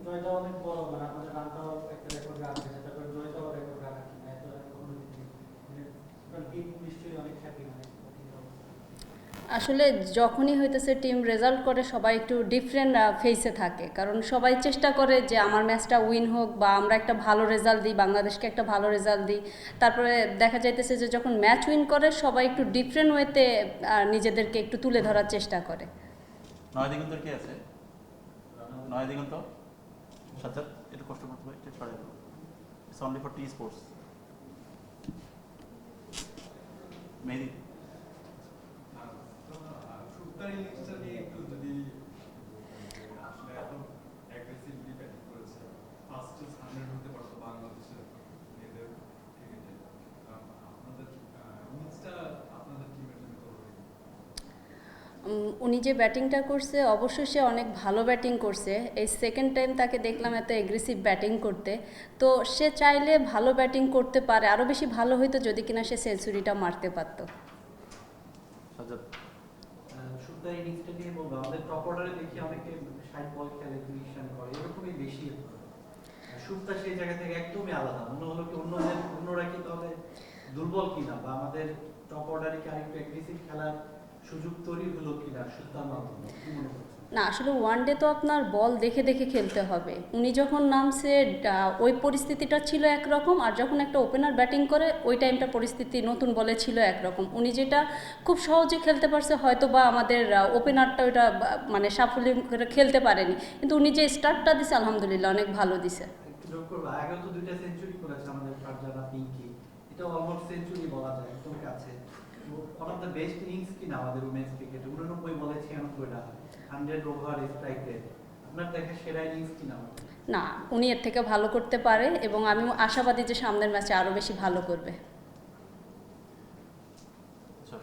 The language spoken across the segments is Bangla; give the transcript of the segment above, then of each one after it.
জয়টা অনেক বড়, মানে আপনাদের রানটাও একটা রেকর্ড রান হয়েছে, তারপরে জয়টাও রেকর্ড রান আছে, এত রান কখনো দিতে টিম নিশ্চয়ই অনেক হ্যাপি, মানে আসলে যখনই হইতেছে টিম রেজাল্ট করে সবাই একটু ডিফারেন্ট ফেসে থাকে, কারণ সবাই চেষ্টা করে যে আমার ম্যাচটা উইন হোক বা আমরা একটা ভালো রেজাল্ট দিই, বাংলাদেশকে একটা ভালো রেজাল্ট দিই। তারপরে দেখা যাইতেছে যে যখন ম্যাচ উইন করে সবাই একটু ডিফারেন্ট ওয়েতে নিজেদেরকে একটু তুলে ধরার চেষ্টা করে। নয় দিগন্তর কি আছে? নয় দিগন্ত সাজ্জাদ, একটু কষ্ট করতে হবে, একটু সরে যাবো। It's only for T sports. Mehedi, শুক্তার ইনিংসটা নিয়ে একটু যদি আসলে এত অ্যাগ্রেসিভলি ব্যাটিং করেছে, ফাস্টেস্ট 100 হতে পারতো বাংলাদেশের মেয়েদের ক্রিকেটে। আপনাদের ইনিংসটা আপনাদের টিমের জন্য কতটা? উনি যে ব্যাটিংটা করছে অবশ্যই সে অনেক ভালো ব্যাটিং করছে। এই সেকেন্ড টাইম তাকে দেখলাম এত এগ্রেসিভ ব্যাটিং করতে। তো সে চাইলে ভালো ব্যাটিং করতে পারে, আরও বেশি ভালো হইতো যদি কিনা সে সেঞ্চুরিটা মারতে পারতো। সাজ্জাদ, শুক্তার ইনিংসটা নিয়ে বলবো, আমাদের টপ অর্ডারে দেখি অনেকে 60 বল খেলে 30 রান করে, এরকমই বেশি। শুক্তা সেই জায়গা থেকে একদমই আলাদা, মনে হলো কি অন্যরা কি তাহলে দুর্বল কিনা, বা আমাদের টপ অর্ডারে কি আরেকটু অ্যাগ্রেসিভ খেলার সুযোগ তৈরি হলো কিনা শুক্তার মাধ্যমে, কি মনে করছেন? না, আসলে ওয়ান ডে তো আপনার বল দেখে দেখে খেলতে হবে। উনি যখন নামছে ওই পরিস্থিতিটা ছিল একরকম, আর যখন একটা ওপেনার ব্যাটিং করে ওই টাইমটা পরিস্থিতি নতুন বলে ছিল একরকম। উনি যেটা খুব সহজে খেলতে পারছে, হয়তো বা আমাদের ওপেনারটা ওইটা মানে সাফল্য করে খেলতে পারেনি, কিন্তু উনি যে স্টার্টটা দিছে আলহামদুলিল্লাহ অনেক ভালো দিছে। একটু যোগ করবো, আগেও তো দুইটা সেঞ্চুরি করেছে আমাদের ফারজানা পিঙ্কি, এটা অলমোস্ট সেঞ্চুরি বলা যায়, একদম কাছে। One of the best innings কিনা আমাদের উমেন্স ক্রিকেটে, 89 বলে 96 রান, 100 ওভার স্ট্রাইক রেট, আপনার দেখা সেরা ইনিংস কিনা আমাদের? না, উনি এর থেকে ভালো করতে পারে এবং আমি আশাবাদী যে সামনের ম্যাচে আরও বেশি ভালো করবে। আচ্ছা,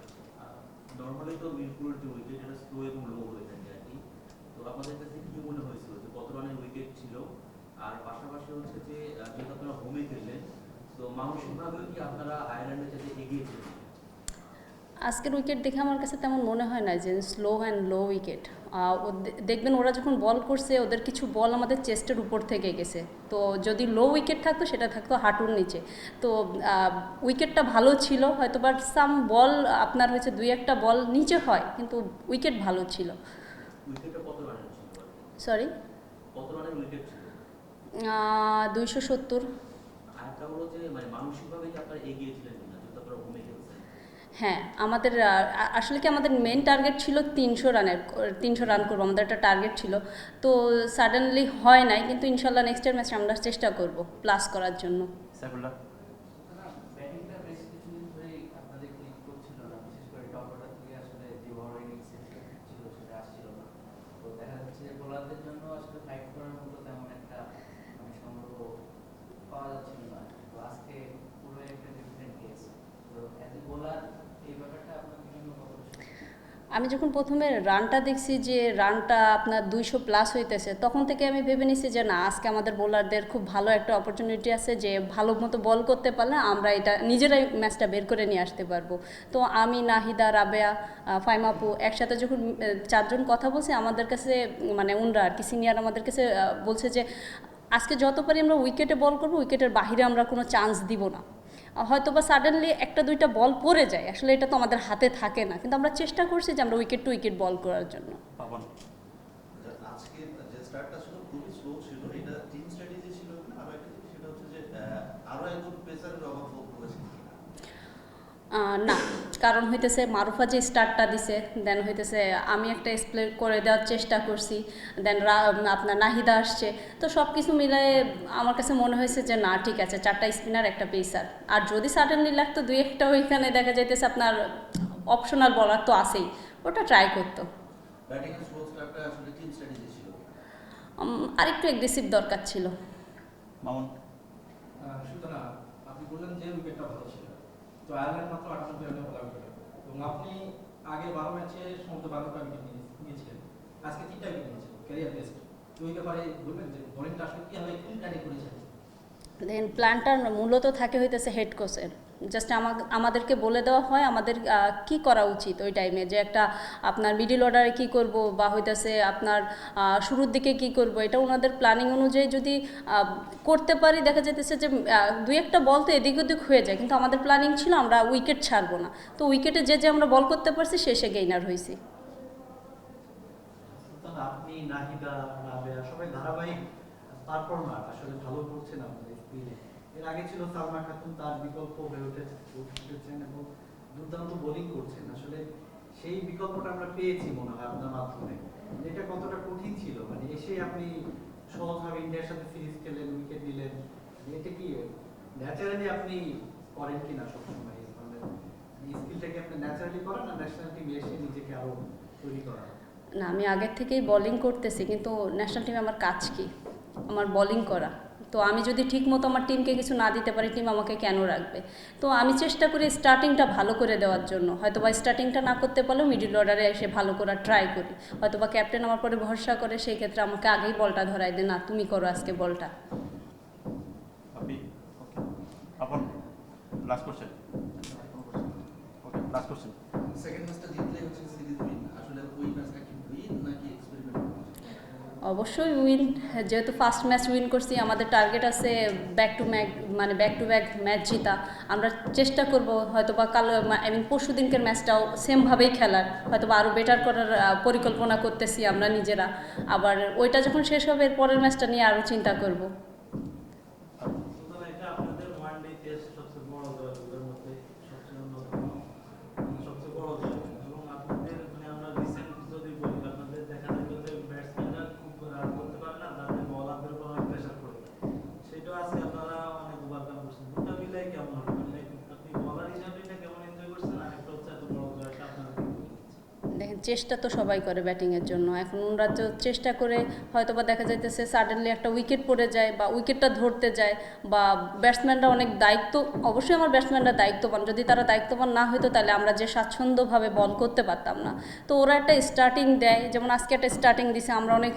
নর্মালি তো মিরপুরের যে উইকেট এটা স্লো এবং লো হয়ে থাকে আর কি। তো আপনাদের কাছে কি মনে হয়েছিল যে কত রানের উইকেট ছিল? আর পাশাপাশি হচ্ছে যে যেহেতু আপনারা হোমে খেললেন, তো মানসিকভাবেও কি আপনারা আয়ারল্যান্ডের সাথে এগিয়ে ছিলেন? আজকের উইকেট দেখে আমার কাছে তেমন মনে হয় না যে স্লো অ্যান্ড লো উইকেট। দেখবেন ওরা যখন বল করছে ওদের কিছু বল আমাদের চেস্টের উপর থেকে গেছে। তো যদি লো উইকেট থাকতো সেটা থাকতো হাঁটুর নিচে। তো উইকেটটা ভালো ছিল, হয়তো বাট সাম বল আপনার হয়েছে দুই একটা বল নিচে হয়, কিন্তু উইকেট ভালো ছিল। উইকেটটা কত রানের ছিল আর কি? সরি, কত রানের উইকেট ছিল? 270। আরেকটা হলো যে মানে মানসিকভাবে কি আপনারা এগিয়ে ছিলেন কিনা যেহেতু আপনারা হোমে খেলছেন? হ্যাঁ, আমাদের আসলে কি আমাদের মেন টার্গেট ছিল 300 রানের, 300 রান করবো, আমাদের একটা টার্গেট ছিল। তো সাডেনলি হয় নাই, কিন্তু ইনশাল্লাহ নেক্সটের ম্যাচে আমরা চেষ্টা করব প্লাস করার জন্য। সাইফুল্লাহ, ব্যাটিংটা বেশ কিছুদিন ধরেই আপনাদের ক্লিক করছিল না, বিশেষ করে টপ অর্ডার থেকে আসলে যে বড় ইনিংসের ছিল সেটা আসছিল না। তো দেখা যাচ্ছে যে বোলারদের জন্য আসলে ফাইট করার মতো তেমন একটা মানে সংগ্রহ পাওয়া যাচ্ছিল না। তো আজকে পুরো একটা ডিফারেন্ট কেস। তো অ্যাজ এ বোলার এই ব্যাপারটা আপনাদের জন্য কতটা সত্যি? আমি যখন প্রথমে রানটা দেখছি যে রানটা আপনার 200 প্লাস হইতেছে, তখন থেকে আমি ভেবে নিছি যে না, আজকে আমাদের বোলারদের খুব ভালো একটা অপরচুনিটি আছে যে ভালো মতো বল করতে পারলে আমরা এটা নিজেরাই ম্যাচটা বের করে নিয়ে আসতে পারবো। তো আমি, নাহিদা, রাবেয়া, ফাইমাপু একসাথে যখন চারজন কথা বলছি, আমাদের কাছে মানে উনরা আর কি সিনিয়র আমাদের কাছে বলছে যে আজকে যত পারি আমরা উইকেটে বল করবো, উইকেটের বাহিরে আমরা কোনো চান্স দিব না। হয়তো বা সাডেনলি একটা দুইটা বল পড়ে যায়, আসলে এটা তো আমাদের হাতে থাকে না, কিন্তু আমরা চেষ্টা করছি যে আমরা উইকেট টু উইকেট বল করার জন্য। পাবন, আজকে যে স্টার্টটা ছিল খুবই স্লো ছিল, এটা টিম স্ট্র্যাটেজি ছিল কিনা, আর একটা জিনিস সেটা হচ্ছে যে আরো একজন পেসারের অভাব বোধ করেছে কিনা? না, কারণ হইতেছে মারুফা যে স্টার্টটা দিছে, দেন হইতেছে আমি একটা এক্সপ্লেন করে দেওয়ার চেষ্টা করছি, দেন আপনার নাহিদা আসছে। তো সব কিছু মিলায়ে আমার কাছে মনে হয়েছে যে না, ঠিক আছে, চারটা স্পিনার একটা পেসার, আর যদি সাডেনলি লাগতো দুই একটা ওইখানে দেখা যাইতেছে আপনার অপশনাল বলার তো আছেই, ওটা ট্রাই করতো। ব্যাটিং এর স্লো স্টার্টটা আসলে টিম স্ট্র্যাটেজি ছিল কিনা? আরেকটু অ্যাগ্রেসিভ দরকার ছিল। মামুন, সুতরাং আপনি বললেন যে উইকেটটা ভালো ছিল, তো আয়ারল্যান্ড মাত্র 98 রানে অল আউট হলো, এবং আপনি আগে 12 ম্যাচে সম্ভবত 12টা উইকেট নিয়েছিলেন, আজকে 3টা উইকেট নিয়েছেন, ক্যারিয়ার বেস্ট। তো ওই ব্যাপারে বলবেন যে বোলিংটা আসলে কীভাবে কোন কাটে করেছেন? দেন প্ল্যানটা মূলত থাকে হইতেছে হেড কোচের। জাস্ট আমাদেরকে বলে দেওয়া হয় আমাদের কি করা উচিত ওই টাইমে, যে একটা আপনার মিডিল অর্ডারে কি করব বা হইতেছে আপনার শুরুর দিকে কি করব, এটা ওনাদের প্ল্যানিং অনুযায়ী যদি করতে পারি, দেখা যেতেছে যে দুই একটা বল তো এদিক ওদিক হয়ে যায়, কিন্তু আমাদের প্ল্যানিং ছিল আমরা উইকেট ছাড়বো না। তো উইকেটে যে আমরা বল করতে পারছি শেষে গেইনার হয়েছি। সুলতান, আপনি, নাহিদা, রাবেয়া সবাই ধারাবাহিক পারফর্মার, আসলে ভালো করছেন আপনাদের স্পিনে। এর আগে ছিল সালমা খাতুন, তার বিকল্প হয়ে উঠেছেন এবং দুর্দান্ত বোলিং করছেন। আসলে সেই বিকল্পটা আমরা পেয়েছি মনে হয় আপনার মাধ্যমে। এটা কতটা কঠিন ছিল, মানে এসে আপনি সহজভাবে ইন্ডিয়ার সাথে সিরিজ খেলেন, উইকেট নিলেন, এটা কি ন্যাচারালি আপনি করেন কিনা সবসময়? মানে স্কিলটাকে আপনি ন্যাচারালি করেন না ন্যাশনাল টিমে এসে নিজেকে আরো তৈরি করা? না, আমি আগের থেকেই বোলিং করতেছি, কিন্তু ন্যাশনাল টিমে আমার কাজ কি? আমার বোলিং করা। তো আমি যদি ঠিক মতো আমার টিমকে কিছু না দিতে পারি, টিম আমাকে কেন রাখবে? তো আমি চেষ্টা করি স্টার্টিংটা ভালো করে দেওয়ার জন্য। হয়তো বা স্টার্টিংটা না করতে পারলেও মিডিল অর্ডারে এসে ভালো করার ট্রাই করি। হয়তো বা ক্যাপ্টেন আমার পরে ভরসা করে, সেই ক্ষেত্রে আমাকে আগেই বলটা ধরাই দেয়, না তুমি করো আজকে বলটা। আপনি ওকে আপন last question. Okay last question. Second ম্যাচটা জিতলে হচ্ছে সিরিজ উইন, আসলে ওই ম্যাচটা কি উইন নাকি এক্সপেরিমেন্ট? অবশ্যই উইন, যেহেতু ফার্স্ট ম্যাচ উইন করছি, আমাদের টার্গেট আছে ব্যাক টু ব্যাক ম্যাচ জিতা। আমরা চেষ্টা করব হয়তো বা কাল পরশু দিনকের ম্যাচটাও সেমভাবেই খেলার, হয়তো বা আরও বেটার করার পরিকল্পনা করতেছি আমরা নিজেরা। আবার ওইটা যখন শেষ হবে, এর পরের ম্যাচটা নিয়ে আরও চিন্তা করব। এটা আপনাদের ওয়ান ডে টেস্ট সবচেয়ে বড় জয়গুলোর মধ্যে সবচেয়ে অন্যতম, সবচেয়ে বড় জয়। এবং আপনাদের আমরা রিসেন্ট যদি বলি, আপনাদের দেখা যাবে যে ব্যাটসম্যানরা খুব রান করতে পারে না, তাদের বলারদের উপর অনেক প্রেশার পড়ে যায়। সেটাও আজকে আপনারা অনেক ওভারকাম করছেন। দুটা মিলাই কেমন হবে? মানে আপনি বলার হিসাবে এটা কেমন এনজয় করছেন, আর একটা হচ্ছে এত বড় জয়টা আপনারা কি বলছেন? দেখেন, চেষ্টা তো সবাই করে ব্যাটিংয়ের জন্য। এখন ওনারা তো চেষ্টা করে, হয়তো বা দেখা যাইতেছে সাডেনলি একটা উইকেট পড়ে যায় বা উইকেটটা ধরতে যায়, বা ব্যাটসম্যানরা অনেক দায়িত্ব, অবশ্যই আমার ব্যাটসম্যানরা দায়িত্ববান, যদি তারা দায়িত্ববান না হতো তাহলে আমরা যে স্বাচ্ছন্দ্যভাবে বল করতে পারতাম না। তো ওরা একটা স্টার্টিং দেয়, যেমন আজকে একটা স্টার্টিং দিছে, আমরা অনেক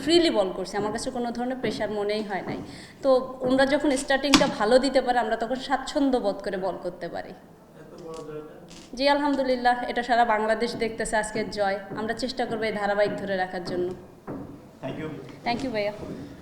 ফ্রিলি বল করছি, আমার কাছে কোনো ধরনের প্রেশার মনেই হয় নাই। তো ওনারা যখন স্টার্টিংটা ভালো দিতে পারে, আমরা তখন স্বাচ্ছন্দ্য বোধ করে বল করতে পারি। এত বড় জয়টা জি আলহামদুলিল্লাহ, এটা সারা বাংলাদেশ দেখতেছে আজকের জয়। আমরা চেষ্টা করবো এই ধারাবাহিক ধরে রাখার জন্য। Thank you. থ্যাংক ইউ ভাইয়া।